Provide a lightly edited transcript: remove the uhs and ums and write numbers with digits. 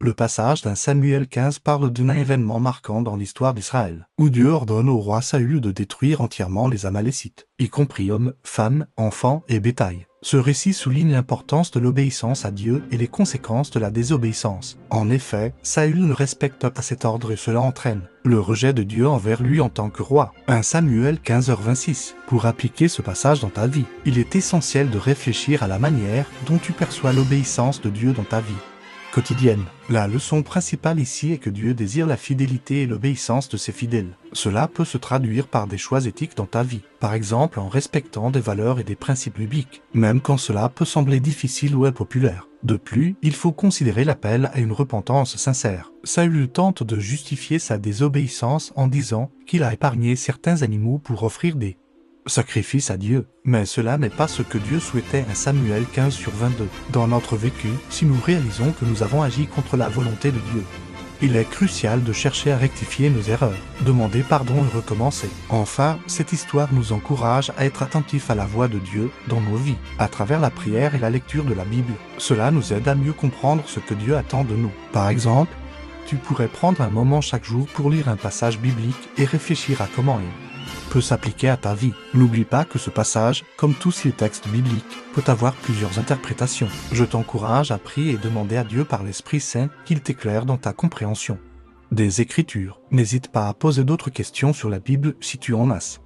Le passage d'un Samuel 15 parle d'un événement marquant dans l'histoire d'Israël, où Dieu ordonne au roi Saül de détruire entièrement les Amalécites, y compris hommes, femmes, enfants et bétail. Ce récit souligne l'importance de l'obéissance à Dieu et les conséquences de la désobéissance. En effet, Saül ne respecte pas cet ordre et cela entraîne le rejet de Dieu envers lui en tant que roi. 1 Samuel 15h26. Pour appliquer ce passage dans ta vie, il est essentiel de réfléchir à la manière dont tu perçois l'obéissance de Dieu dans ta vie quotidienne. La leçon principale ici est que Dieu désire la fidélité et l'obéissance de ses fidèles. Cela peut se traduire par des choix éthiques dans ta vie, par exemple en respectant des valeurs et des principes bibliques, même quand cela peut sembler difficile ou impopulaire. De plus, il faut considérer l'appel à une repentance sincère. Saül tente de justifier sa désobéissance en disant qu'il a épargné certains animaux pour offrir des sacrifice à Dieu. Mais cela n'est pas ce que Dieu souhaitait. 1 Samuel 15/22. Dans notre vécu, si nous réalisons que nous avons agi contre la volonté de Dieu, il est crucial de chercher à rectifier nos erreurs, demander pardon et recommencer. Enfin, cette histoire nous encourage à être attentifs à la voix de Dieu dans nos vies. À travers la prière et la lecture de la Bible, cela nous aide à mieux comprendre ce que Dieu attend de nous. Par exemple, tu pourrais prendre un moment chaque jour pour lire un passage biblique et réfléchir à comment il peut s'appliquer à ta vie. N'oublie pas que ce passage, comme tous les textes bibliques, peut avoir plusieurs interprétations. Je t'encourage à prier et demander à Dieu par l'Esprit Saint qu'il t'éclaire dans ta compréhension des Écritures. N'hésite pas à poser d'autres questions sur la Bible si tu en as.